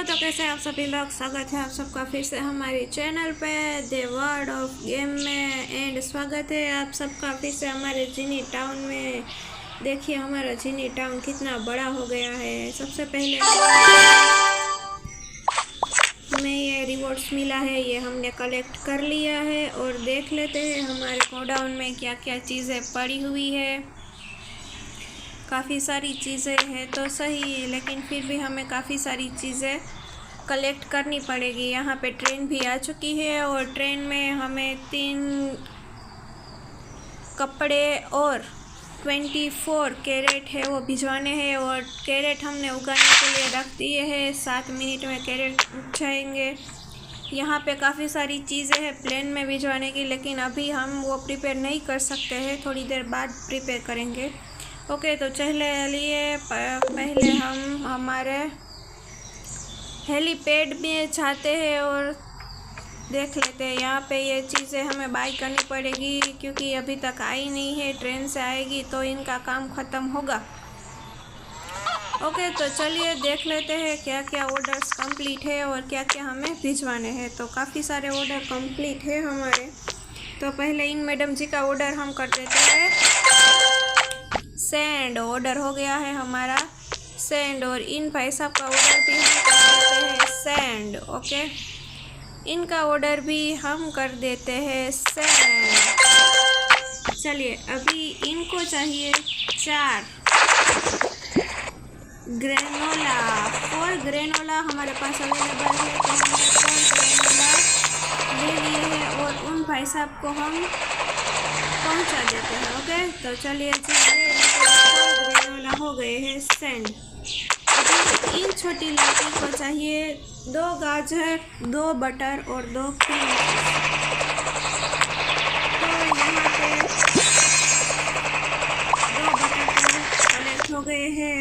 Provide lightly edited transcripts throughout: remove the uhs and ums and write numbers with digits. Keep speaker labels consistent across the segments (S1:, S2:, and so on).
S1: तो कैसे आप सभी लोग, स्वागत है आप सबका फिर से हमारे चैनल पे द वर्ल्ड ऑफ गेम में। एंड स्वागत है आप सबका फिर से हमारे जीनी टाउन में। देखिए हमारा जीनी टाउन कितना बड़ा हो गया है। सबसे पहले हमें ये रिवॉर्ड्स मिला है, ये हमने कलेक्ट कर लिया है। और देख लेते हैं हमारे गोडाउन में क्या क्या चीज़ें पड़ी हुई है। काफ़ी सारी चीज़ें हैं तो सही, लेकिन फिर भी हमें काफ़ी सारी चीज़ें कलेक्ट करनी पड़ेगी। यहाँ पे ट्रेन भी आ चुकी है और ट्रेन में हमें 3 कपड़े और 24 कैरेट है वो भिजवाने हैं। और कैरेट हमने उगाने के लिए रख दिए हैं, 7 मिनट में कैरेट उग जाएंगे। यहाँ पे काफ़ी सारी चीज़ें हैं प्लेन में भिजवाने की, लेकिन अभी हम वो प्रिपेयर नहीं कर सकते हैं, थोड़ी देर बाद प्रिपेयर करेंगे। ओके, तो चलिए पहले हम हमारे हेलीपैड में जाते हैं और देख लेते हैं। यहाँ पे ये चीज़ें हमें बाय करनी पड़ेगी क्योंकि अभी तक आई नहीं है। ट्रेन से आएगी तो इनका काम ख़त्म होगा। ओके, तो चलिए देख लेते हैं क्या क्या ऑर्डर्स कंप्लीट है और क्या क्या हमें भिजवाने हैं। तो काफ़ी सारे ऑर्डर कंप्लीट है हमारे। तो पहले इन मैडम जी का ऑर्डर हम कर देते हैं। सैंड ऑर्डर हो गया है हमारा, सैंड। और इन भाई साहब का ऑर्डर भी हम कर देते हैं सैंड। ओके, इनका ऑर्डर भी हम कर देते हैं सैंड। चलिए अभी इनको चाहिए 4 ग्रेनोला। 4 ग्रेनोला हमारे पास अवेलेबल है, तो हमने 4 ग्रेनोला ले लिए हैं और उन भाई साहब को हम पहुंचा देते हैं। ओके, तो चलिए जी, ये ग्रेनोला हो गए हैं सेंड। अभी इन छोटी लड़की को चाहिए 2 गाजर, 2 बटर और 2 क्रीम। तो यहाँ पे 2 बटर कलेक्ट हो गए हैं,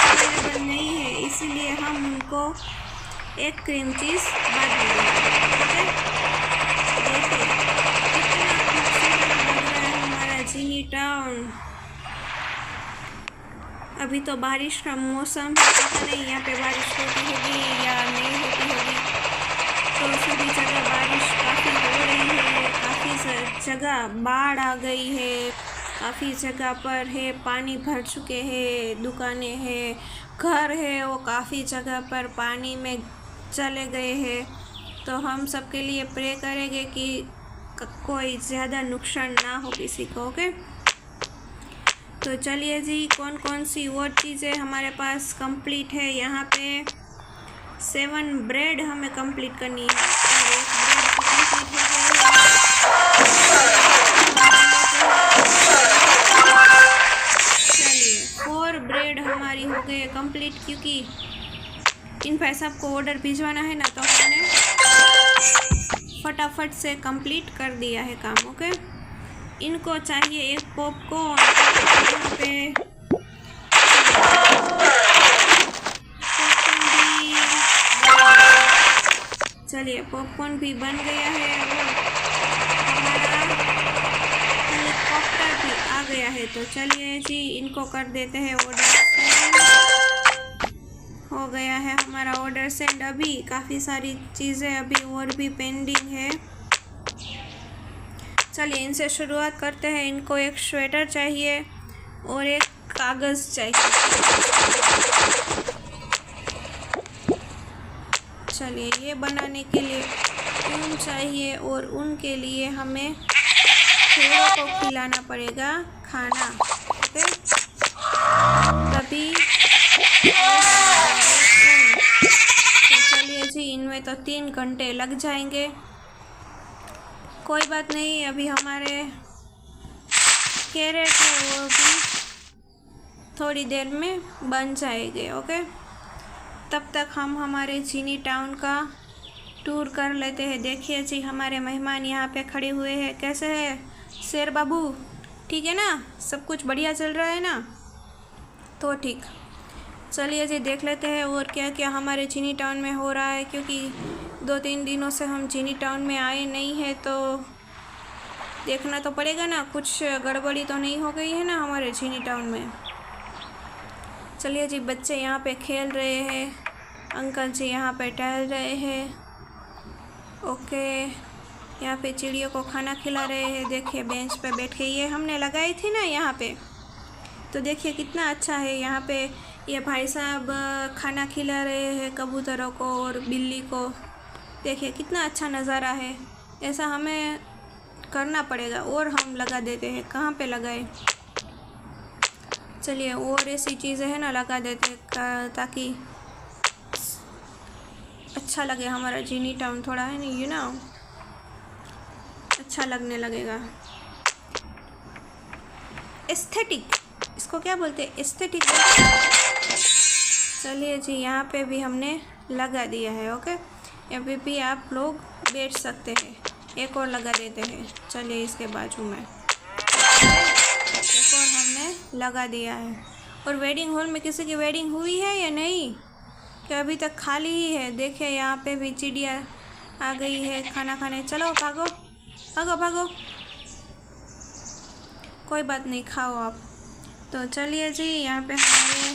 S1: अवेलेबल नहीं है, इसीलिए हम उनको 1 क्रीम चीज़ बाद में देंगे। देखिए कितना खूबसूरत लग रहा है हमारा जीनी टाउन। अभी तो बारिश का मौसम है, पता नहीं यहाँ पे बारिश होती होगी या नहीं होती होगी। तो सभी जगह बारिश काफ़ी हो रही है, काफ़ी जगह बाढ़ आ गई है, काफ़ी जगह पर है पानी भर चुके हैं, दुकानें हैं, घर है वो काफ़ी जगह पर पानी में चले गए हैं। तो हम सबके लिए प्रे करेंगे कि कोई ज़्यादा नुकसान ना हो किसी को। ओके, तो चलिए जी, कौन कौन सी और चीज़ें हमारे पास कंप्लीट है। यहाँ पे 7 ब्रेड हमें कंप्लीट करनी है और 1 ब्रेड कंप्लीट हो गई। चलिए 4 ब्रेड हमारी हो गई कंप्लीट, क्योंकि इन भाई साहब को ऑर्डर भिजवाना है ना, तो हमने फटाफट से कंप्लीट कर दिया है काम। ओके, इनको चाहिए 1 पॉपकॉर्न। यहाँ पे चलिए पॉपकॉर्न भी बन गया है और हमारा हेलीकॉप्टर भी आ गया है। तो चलिए जी, इनको कर देते हैं ऑर्डर। हो गया है हमारा ऑर्डर सेंड। अभी काफ़ी सारी चीज़ें अभी और भी पेंडिंग है। चलिए इनसे शुरुआत करते हैं। इनको 1 स्वेटर चाहिए और 1 कागज़ चाहिए। चलिए ये बनाने के लिए ऊन चाहिए और ऊन के लिए हमें भेड़ों को खिलाना पड़ेगा खाना। ओके, तभी चलिए जी, इनमें तो 3 घंटे लग जाएंगे। कोई बात नहीं, अभी हमारे कैरेट है वो भी थोड़ी देर में बन जाएंगे। ओके, तब तक हम हमारे जीनी टाउन का टूर कर लेते हैं। देखिए जी, हमारे मेहमान यहाँ पे खड़े हुए हैं। कैसे है शेर बाबू, ठीक है ना? सब कुछ बढ़िया चल रहा है ना? तो ठीक, चलिए जी देख लेते हैं और क्या क्या हमारे जीनी टाउन में हो रहा है, क्योंकि 2-3 दिनों से हम जीनी टाउन में आए नहीं हैं, तो देखना तो पड़ेगा ना, कुछ गड़बड़ी तो नहीं हो गई है ना हमारे जीनी टाउन में। चलिए जी, बच्चे यहाँ पे खेल रहे हैं। अंकल जी यहाँ पे टहल रहे हैं। ओके, यहाँ पे चिड़ियों को खाना खिला रहे हैं। देखिए बेंच पे बैठ के, ये हमने लगाई थी ना यहाँ पे, तो देखिए कितना अच्छा है। यहाँ पे ये भाई साहब खाना खिला रहे हैं कबूतरों को और बिल्ली को। देखिए कितना अच्छा नज़ारा है। ऐसा हमें करना पड़ेगा और हम लगा देते हैं। कहाँ पे लगाए? चलिए और ऐसी चीज़ें हैं ना लगा देते ताकि अच्छा लगे हमारा जीनी टाउन। थोड़ा है नहीं ना, अच्छा लगने लगेगा। एस्थेटिक, इसको क्या बोलते हैं? एस्थेटिक। चलिए जी, यहाँ पे भी हमने लगा दिया है। ओके, यहाँ भी आप लोग बैठ सकते हैं। एक और लगा देते हैं। चलिए इसके बाजू में एक और हमने लगा दिया है। और वेडिंग हॉल में किसी की वेडिंग हुई है या नहीं, कि अभी तक खाली ही है? देखिए यहाँ पे भी चिड़िया आ गई है खाना खाने। चलो भागो भागो भागो, कोई बात नहीं, खाओ आप। तो चलिए जी, यहाँ पे हमारे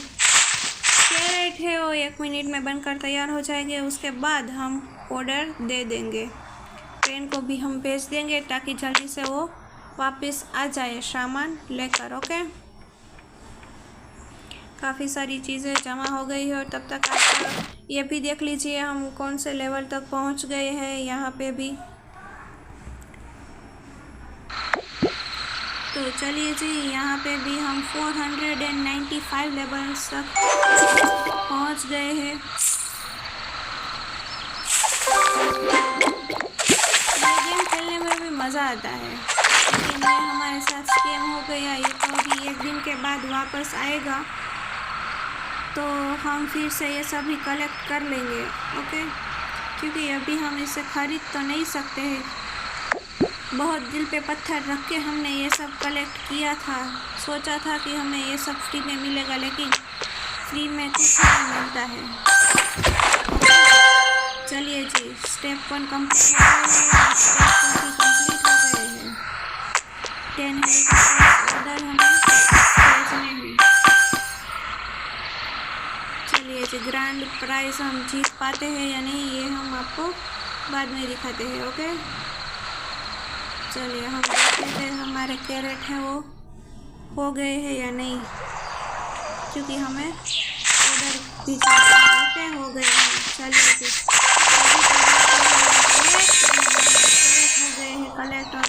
S1: कैरेट है वो 1 मिनट में बनकर तैयार हो जाएंगे। उसके बाद हम ऑर्डर दे देंगे। ट्रेन को भी हम भेज देंगे ताकि जल्दी से वो वापस आ जाए सामान लेकर। ओके, काफ़ी सारी चीज़ें जमा हो गई है। और तब तक आप ये भी देख लीजिए हम कौन से लेवल तक पहुंच गए हैं। यहाँ पे भी तो चलिए जी, यहाँ पे भी हम 495 लेवल्स तक पहुँच गए हैं। ये गेम खेलने में भी मज़ा आता है, लेकिन ये हमारे साथ स्कैम हो गया। ये तो अभी 1 दिन के बाद वापस आएगा, तो हम फिर से ये सभी कलेक्ट कर लेंगे। ओके, क्योंकि अभी हम इसे ख़रीद तो नहीं सकते हैं। बहुत दिल पे पत्थर रख के हमने ये सब कलेक्ट किया था। सोचा था कि हमें ये सब फ्री में मिलेगा, लेकिन फ्री में कुछ नहीं मिलता है। चलिए जी, स्टेप 1 कंप्लीट हो गए हैं। स्टेप 2 भी कंप्लीट हो गए हैं। 10 हेलीकॉप्टर ऑर्डर हमें भेजने हैं। चलिए जी, ग्रैंड प्राइज़ हम जीत पाते हैं या नहीं ये हम आपको बाद में दिखाते हैं। ओके, चलिए हम देखते हैं हमारे कैरेट हैं वो हो गए हैं या नहीं, क्योंकि हमें ऑर्डर भी चाहिए। ओके, हो गए हैं। चलिए जी, कैरेट हो गए हैं कलेक्ट। और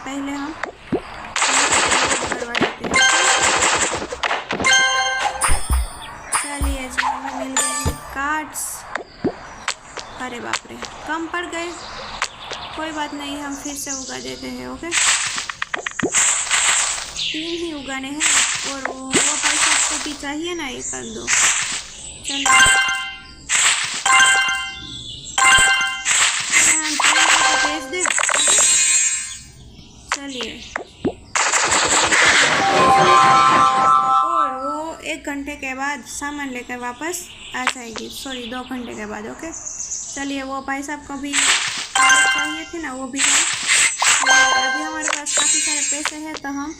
S1: पहले हम करवा देते हैं। चलिए जी, हमें मिल गए हैं कार्ड्स। अरे बाप रे, कम पड़ गए। कोई बात नहीं, हम फिर से उगा देते हैं। ओके, 3 ही उगाने हैं और वो पैसा आपको भी चाहिए ना, 1 और 2। चलिए हम ट्रेन को भेज दें। चलिए, और वो 1 घंटे के बाद सामान लेकर वापस आ जाएगी। सॉरी, 2 घंटे के बाद। ओके, चलिए वो भाई साहब को भी चाहिए थे ना, वो भी है। अभी हमारे पास काफ़ी सारे पैसे हैं, तो हम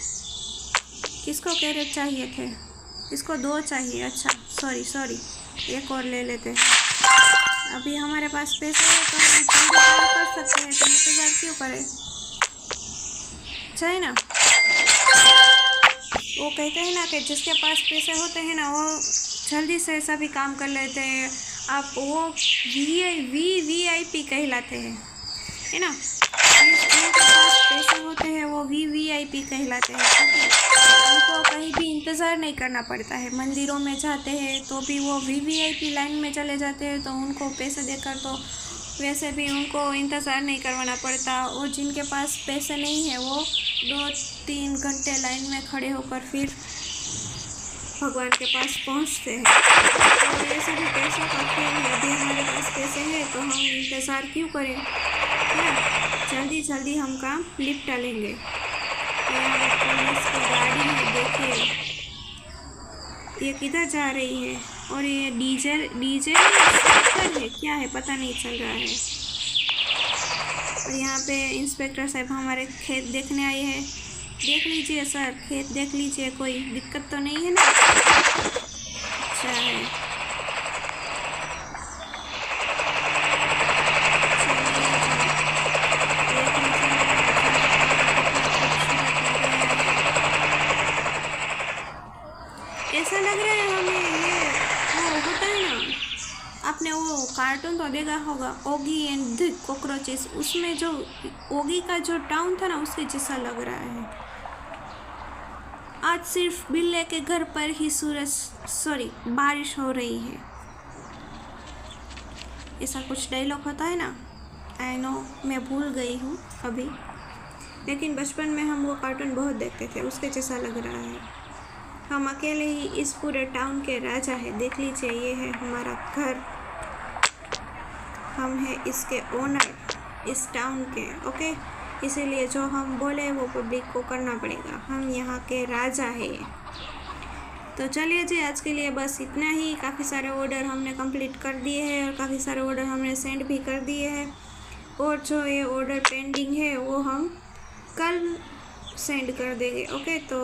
S1: किसको कैरेट चाहिए थे? इसको 2 चाहिए। अच्छा, सॉरी, 1 और ले लेते हैं। अभी हमारे पास पैसे हैं तो हम जल्दी कर सकते हैं, तो इंतज़ार क्यों करें? चाहिए ना, वो कहते हैं ना कि जिसके पास पैसे होते हैं ना, वो जल्दी से सभी काम कर लेते हैं। आप वो VIP कहलाते हैं, है ना। जिनके पास पैसे होते हैं वो VIP कहलाते हैं, क्योंकि उनको कहीं भी इंतज़ार नहीं करना पड़ता है। मंदिरों में जाते हैं तो भी वो VIP लाइन में चले जाते हैं, तो उनको पैसे देकर तो वैसे भी उनको इंतज़ार नहीं करवाना पड़ता। और जिनके पास पैसे नहीं है वो 2-3 घंटे लाइन में खड़े होकर फिर भगवान के पास पहुंचते हैं। तो ऐसे भी पैसों का खेल है। अभी हमारे पास पैसे हैं तो हम इंतज़ार क्यों करें, है ना। जल्दी जल्दी हम काम निपटा लेंगे। ये पुलिस की गाड़ी है, देखिए ये किधर जा रही है। और ये डीजे है, क्या है पता नहीं चल रहा है। और यहाँ पे इंस्पेक्टर साहब हमारे खेत देखने आए हैं। देख लीजिए सर, खेत देख लीजिए, कोई दिक्कत तो नहीं है ना। अच्छा है, आपने वो कार्टून तो देखा होगा, ओगी एंड द कॉकरोचेस, उसमें जो ओगी का जो टाउन था ना उसके जैसा लग रहा है। आज सिर्फ बिल्ले के घर पर ही बारिश हो रही है, ऐसा कुछ डायलॉग होता है ना। आई नो, मैं भूल गई हूँ अभी, लेकिन बचपन में हम वो कार्टून बहुत देखते थे, उसके जैसा लग रहा है। हम अकेले ही इस पूरे टाउन के राजा हैं। देख लीजिए, ये है हमारा घर, हम हैं इसके ओनर, इस टाउन के। ओके, इसीलिए जो हम बोले वो पब्लिक को करना पड़ेगा, हम यहाँ के राजा हैं। तो चलिए जी, आज के लिए बस इतना ही। काफ़ी सारे ऑर्डर हमने कंप्लीट कर दिए हैं और काफ़ी सारे ऑर्डर हमने सेंड भी कर दिए हैं, और जो ये ऑर्डर पेंडिंग है वो हम कल सेंड कर देंगे। ओके, तो